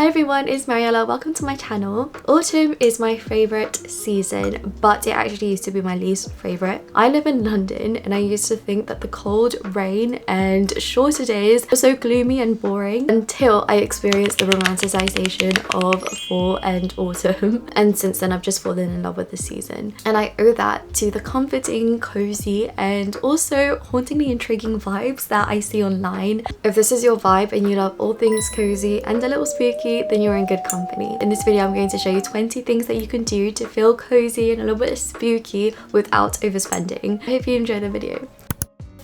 Hi everyone, it's Mariela. Welcome to my channel. Autumn is my favourite season, but it actually used to be my least favourite. I live in London and I used to think that the cold, rain and shorter days were so gloomy and boring until I experienced the romanticisation of fall and autumn. And since then I've just fallen in love with the season. And I owe that to the comforting, cozy and also hauntingly intriguing vibes that I see online. If this is your vibe and you love all things cozy and a little spooky, then you're in good company. In this video I'm going to show you 20 things that you can do to feel cozy and a little bit spooky without overspending. I hope you enjoy the video.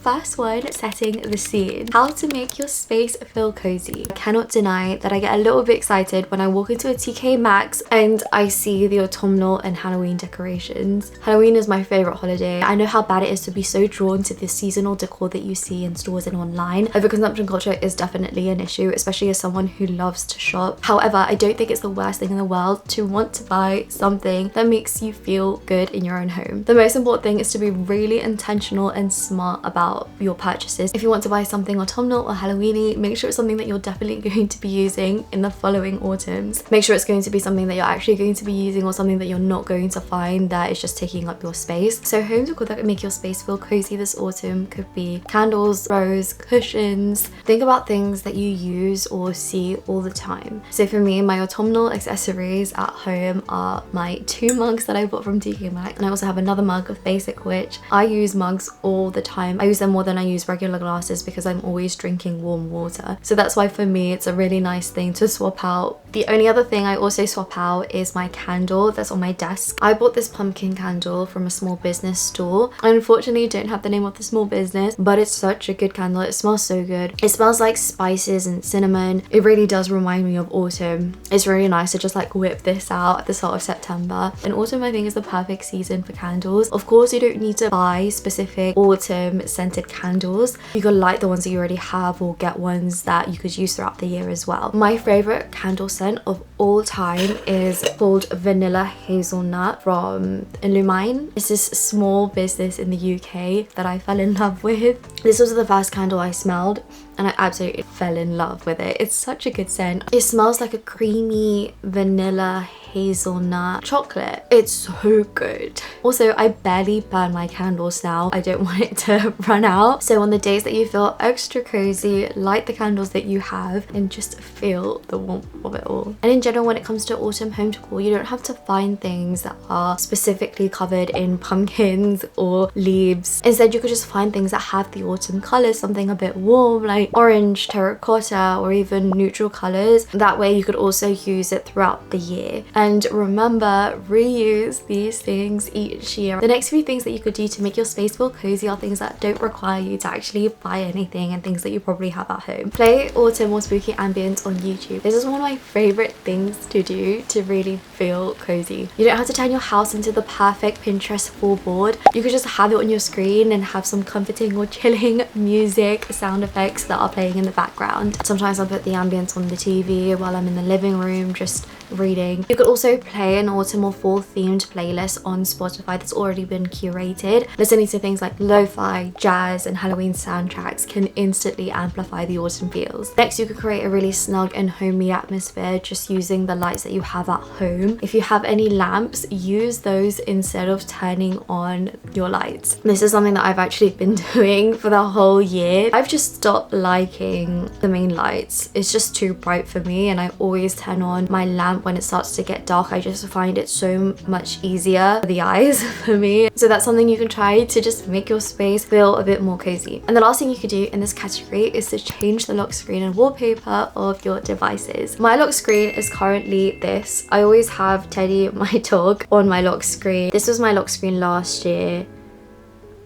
First one, setting the scene. How to make your space feel cozy. I cannot deny that I get a little bit excited when I walk into a TK Maxx and I see the autumnal and Halloween decorations. Halloween is my favorite holiday. I know how bad it is to be so drawn to the seasonal decor that you see in stores and online. Overconsumption culture is definitely an issue, especially as someone who loves to shop. However, I don't think it's the worst thing in the world to want to buy something that makes you feel good in your own home. The most important thing is to be really intentional and smart about your purchases. If you want to buy something autumnal or Halloweeny, make sure it's something that you're definitely going to be using in the following autumns. Make sure it's going to be something that you're actually going to be using or something that you're not going to find that is just taking up your space. So home decor that can make your space feel cozy this autumn could be candles, throws, cushions. Think about things that you use or see all the time. So for me, my autumnal accessories at home are my 2 mugs that I bought from TK Maxx, and I also have another mug of Basic Witch. I use mugs all the time. I use them more than I use regular glasses because I'm always drinking warm water. So that's why for me it's a really nice thing to swap out. The only other thing I also swap out is my candle that's on my desk. I bought this pumpkin candle from a small business store. I unfortunately don't have the name of the small business, but it's such a good candle. It smells so good. It smells like spices and cinnamon. It really does remind me of autumn. It's really nice to just like whip this out at the start of September. And autumn I think is the perfect season for candles. Of course you don't need to buy specific autumn scented candles. You could light the ones that you already have or get ones that you could use throughout the year as well. My favorite candle scent of all time is called Vanilla Hazelnut from Illumine. It's this small business in the UK that I fell in love with. This was the first candle I smelled and I absolutely fell in love with it. It's such a good scent. It smells like a creamy vanilla hazelnut chocolate. It's so good. Also, I barely burn my candles now. I don't want it to run out. So on the days that you feel extra cozy, light the candles that you have and just feel the warmth of it all. And in general, when it comes to autumn home decor, you don't have to find things that are specifically covered in pumpkins or leaves. Instead, you could just find things that have the autumn colors, something a bit warm like orange, terracotta, or even neutral colors. That way you could also use it throughout the year. And remember, reuse these things each year. The next few things that you could do to make your space feel cozy are things that don't require you to actually buy anything and things that you probably have at home. Play autumn or spooky ambience on YouTube. This is one of my favorite things to do to really feel cozy. You don't have to turn your house into the perfect Pinterest full board. You could just have it on your screen and have some comforting or chilling music, sound effects that are playing in the background. Sometimes I'll put the ambience on the TV while I'm in the living room just reading. You could also play an autumn or fall themed playlist on Spotify that's already been curated. Listening to things like lo-fi, jazz and Halloween soundtracks can instantly amplify the autumn feels. Next, you could create a really snug and homey atmosphere just using the lights that you have at home. If you have any lamps, use those instead of turning on your lights. This is something that I've actually been doing for the whole year. I've just stopped liking the main lights. It's just too bright for me and I always turn on my lamp when it starts to get dark. I just find it so much easier for the eyes for me. So that's something you can try to just make your space feel a bit more cozy. And the last thing you could do in this category is to change the lock screen and wallpaper of your devices. My lock screen is currently this. I always have Teddy, my dog, on my lock screen. This was my lock screen last year.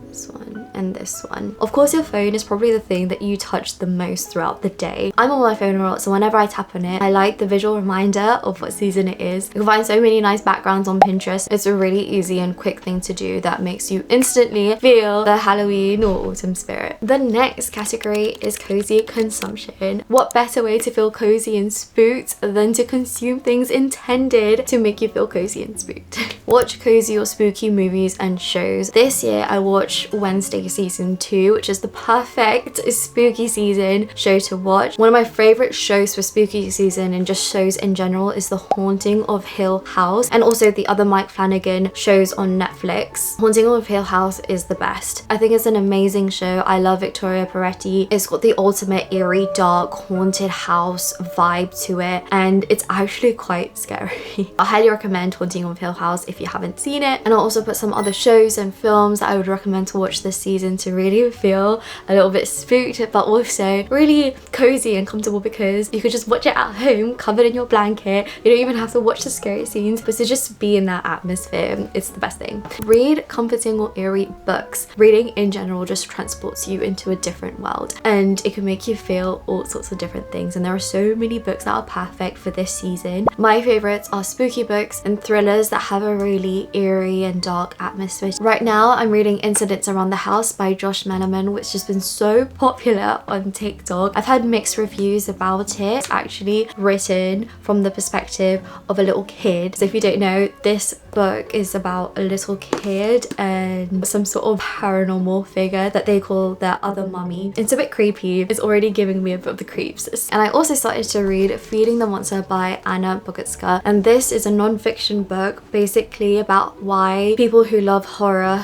This one and this one. Of course, your phone is probably the thing that you touch the most throughout the day. I'm on my phone a lot, so whenever I tap on it, I like the visual reminder of what season it is. You can find so many nice backgrounds on Pinterest. It's a really easy and quick thing to do that makes you instantly feel the Halloween or autumn spirit. The next category is cozy consumption. What better way to feel cozy and spooked than to consume things intended to make you feel cozy and spooked? Watch cozy or spooky movies and shows. This year I watched watch Wednesday season 2, which is the perfect spooky season show to watch. One of my favorite shows for spooky season and just shows in general is The Haunting of Hill House, and also the other Mike Flanagan shows on Netflix. Haunting of Hill House is the best. I think it's an amazing show. I love Victoria Peretti. It's got the ultimate eerie, dark, haunted house vibe to it, and it's actually quite scary. I highly recommend Haunting of Hill House if you haven't seen it, and I'll also put some other shows and films that I would recommend to watch this season to really feel a little bit spooked but also really cozy and comfortable, because you could just watch it at home covered in your blanket. You don't even have to watch the scary scenes, but to just be in that atmosphere, it's the best thing. Read comforting or eerie books. Reading in general just transports you into a different world, and it can make you feel all sorts of different things, and there are so many books that are perfect for this season. My favorites are spooky books and thrillers that have a really eerie and dark atmosphere. Right now I'm reading Incidents Around the House by Josh Meneman, which has been so popular on TikTok. I've had mixed reviews about it. It's actually written from the perspective of a little kid. So if you don't know, this book is about a little kid and some sort of paranormal figure that they call their other mummy. It's a bit creepy. It's already giving me a bit of the creeps. And I also started to read Feeding the Monster by Anna Bogutska, and this is a non-fiction book basically about why people who love horror,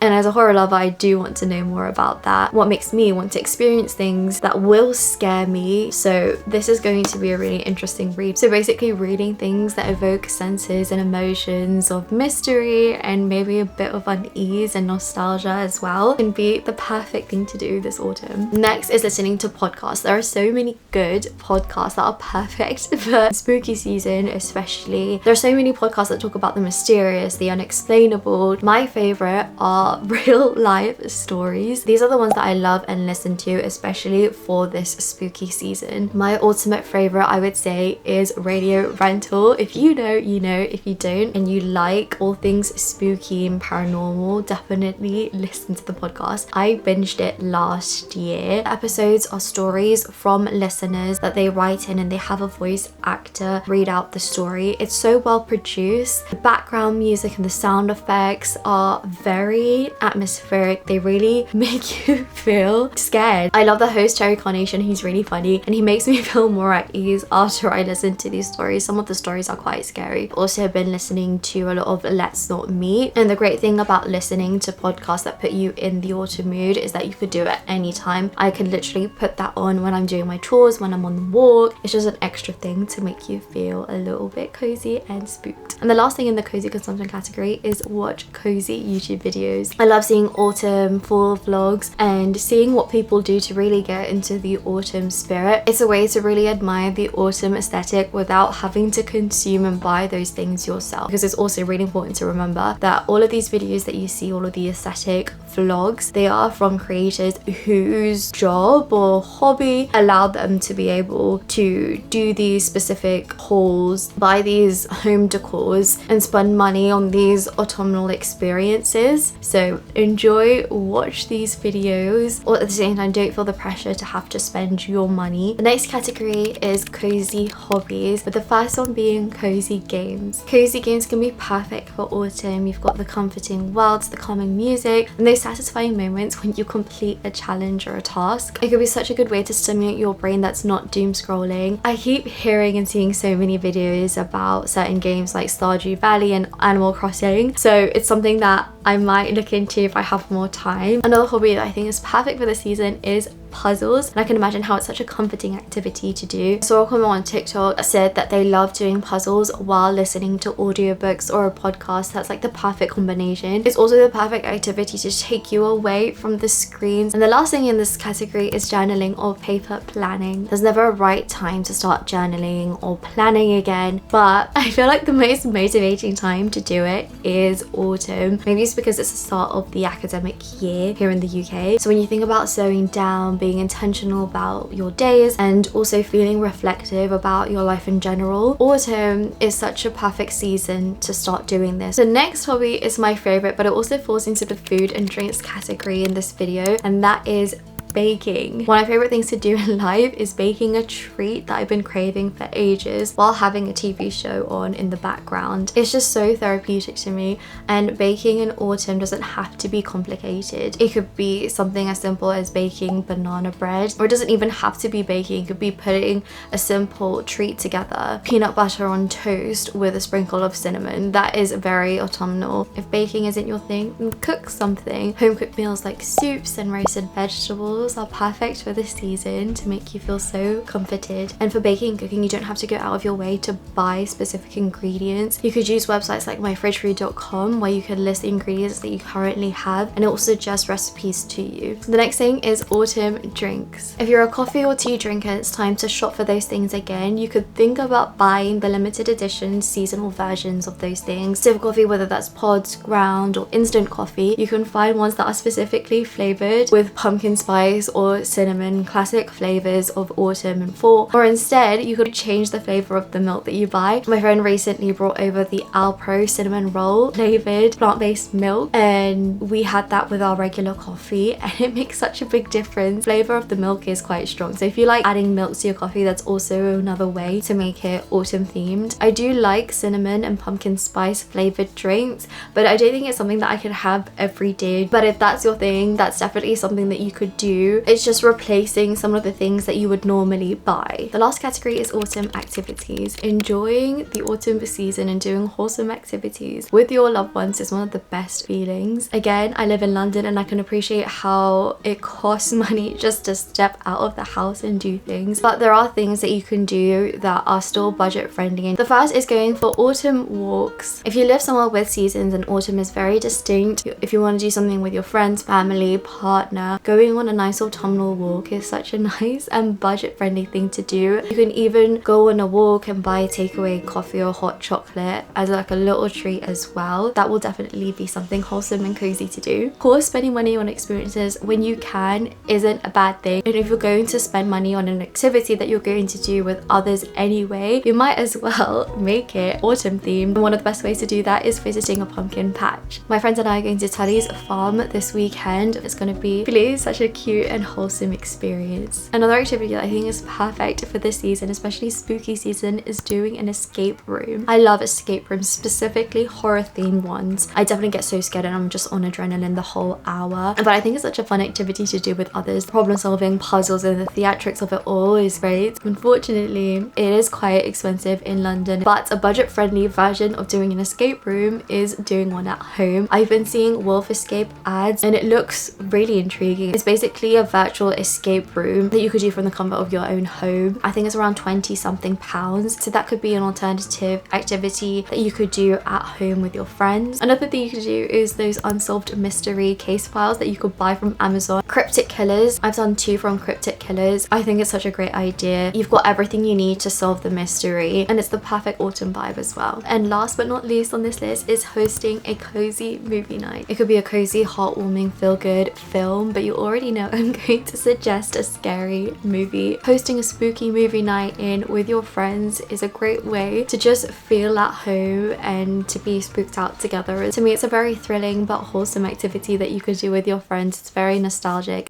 and as a horror lover I do want to know more about that, what makes me want to experience things that will scare me. So this is going to be a really interesting read. So basically reading things that evoke senses and emotions of mystery and maybe a bit of unease and nostalgia as well can be the perfect thing to do this autumn. Next is listening to podcasts. There are so many good podcasts that are perfect for spooky season especially. There are so many podcasts that talk about the mysterious, the unexplainable. My favorite are real life stories. These are the ones that I love and listen to, especially for this spooky season. My ultimate favorite, I would say, is Radio Rental. If you know, you know. If you don't and you like all things spooky and paranormal, definitely listen to the podcast. I binged it last year. Episodes are stories from listeners that they write in, and they have a voice actor read out the story. It's so well produced. The background music and the sound effects are very atmospheric. They really make you feel scared. I love the host Cherry Carnation. He's really funny and he makes me feel more at ease after I listen to these stories. Some of the stories are quite scary. I've also been listening to a lot of Let's Not Meet, and the great thing about listening to podcasts that put you in the autumn mood is that you could do it at any time. I can literally put that on when I'm doing my chores, when I'm on the walk. It's just an extra thing to make you feel a little bit cozy and spooked. And the last thing in the cozy consumption category is watch cozy YouTube videos. I love seeing autumn fall vlogs and seeing what people do to really get into the autumn spirit. It's a way to really admire the autumn aesthetic without having to consume and buy those things yourself, because it's also really important to remember that all of these videos that you see, all of the aesthetic vlogs, they are from creators whose job or hobby allowed them to be able to do these specific hauls, buy these home decors and spend money on these autumnal experiences. So enjoy, watch these videos, or at the same time don't feel the pressure to have to spend your money. The next category is cozy hobbies, with the first one being cozy games. Cozy games can be perfect for autumn. You've got the comforting worlds, the calming music, and those satisfying moments when you complete a challenge or a task. It could be such a good way to stimulate your brain that's not doom scrolling. I keep hearing and seeing so many videos about certain games like Stardew Valley and Animal Crossing, so it's something that I might look into if I have more time. Another hobby that I think is perfect for this season is puzzles, and I can imagine how it's such a comforting activity to do. I saw a comment on TikTok that said that they love doing puzzles while listening to audiobooks or a podcast. That's like the perfect combination. It's also the perfect activity to take you away from the screens. And the last thing in this category is journaling or paper planning. There's never a right time to start journaling or planning again, but I feel like the most motivating time to do it is autumn. Maybe it's because it's the start of the academic year here in the UK. So when you think about slowing down, being intentional about your days, and also feeling reflective about your life in general, autumn is such a perfect season to start doing this. The next hobby is my favorite, but it also falls into the food and drinks category in this video, and that is baking. One of my favorite things to do in life is baking a treat that I've been craving for ages while having a TV show on in the background. It's just so therapeutic to me, and baking in autumn doesn't have to be complicated. It could be something as simple as baking banana bread, or it doesn't even have to be baking. It could be putting a simple treat together, peanut butter on toast with a sprinkle of cinnamon. That is very autumnal. If baking isn't your thing, then cook something. Home cooked meals like soups and roasted vegetables are perfect for this season to make you feel so comforted. And for baking and cooking, you don't have to go out of your way to buy specific ingredients. You could use websites like myfridgefood.com where you can list the ingredients that you currently have, and it will suggest recipes to you. The next thing is autumn drinks. If you're a coffee or tea drinker, it's time to shop for those things again. You could think about buying the limited edition seasonal versions of those things. Sip coffee, whether that's pods, ground, or instant coffee, you can find ones that are specifically flavored with pumpkin spice or cinnamon, classic flavors of autumn and fall. Or instead, you could change the flavor of the milk that you buy. My friend recently brought over the Alpro cinnamon roll flavored plant-based milk, and we had that with our regular coffee, and it makes such a big difference. Flavor of the milk is quite strong, so if you like adding milk to your coffee, that's also another way to make it autumn themed. I do like cinnamon and pumpkin spice flavored drinks, but I don't think it's something that I could have every day. But if that's your thing, that's definitely something that you could do. It's just replacing some of the things that you would normally buy. The last category is autumn activities. Enjoying the autumn season and doing wholesome activities with your loved ones is one of the best feelings. Again, I live in London and I can appreciate how it costs money just to step out of the house and do things, but there are things that you can do that are still budget friendly. The first is going for autumn walks. If you live somewhere with seasons and autumn is very distinct, if you want to do something with your friends, family, partner, going on a nice autumnal walk is such a nice and budget friendly thing to do. You can even go on a walk and buy takeaway coffee or hot chocolate as like a little treat as well. That will definitely be something wholesome and cozy to do. Of course, spending money on experiences when you can isn't a bad thing, and if you're going to spend money on an activity that you're going to do with others anyway, you might as well make it autumn themed. And one of the best ways to do that is visiting a pumpkin patch. My friends and I are going to Tully's farm this weekend. It's going to be really such a cute and wholesome experience. Another activity that I think is perfect for this season, especially spooky season, is doing an escape room. I love escape rooms, specifically horror themed ones. I definitely get so scared and I'm just on adrenaline the whole hour, but I think it's such a fun activity to do with others. Problem solving, puzzles, and the theatrics of it all is great. Unfortunately, it is quite expensive in London, but a budget friendly version of doing an escape room is doing one at home. I've been seeing Wolf Escape ads and it looks really intriguing. It's basically a virtual escape room that you could do from the comfort of your own home. I think it's around 20 something pounds, so that could be an alternative activity that you could do at home with your friends. Another thing you could do is those unsolved mystery case files that you could buy from Amazon. Cryptic Killers, I've done 2 from Cryptic Killers. I think it's such a great idea. You've got everything you need to solve the mystery, and it's the perfect autumn vibe as well. And last but not least on this list is hosting a cozy movie night. It could be a cozy, heartwarming, feel-good film, but you already know I'm going to suggest a scary movie. Hosting a spooky movie night in with your friends is a great way to just feel at home and to be spooked out together. To me, it's a very thrilling but wholesome activity that you could do with your friends. It's very nostalgic.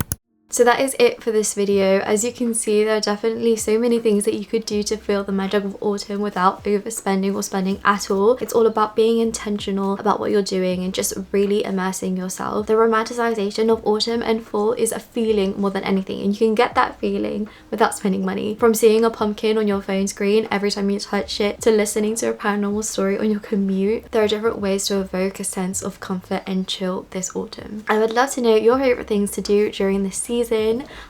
So that is it for this video. As you can see, there are definitely so many things that you could do to feel the magic of autumn without overspending or spending at all. It's all about being intentional about what you're doing and just really immersing yourself. The romanticization of autumn and fall is a feeling more than anything, and you can get that feeling without spending money. From seeing a pumpkin on your phone screen every time you touch it to listening to a paranormal story on your commute, there are different ways to evoke a sense of comfort and chill this autumn. I would love to know your favorite things to do during this season.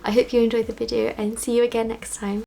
I hope you enjoyed the video and see you again next time.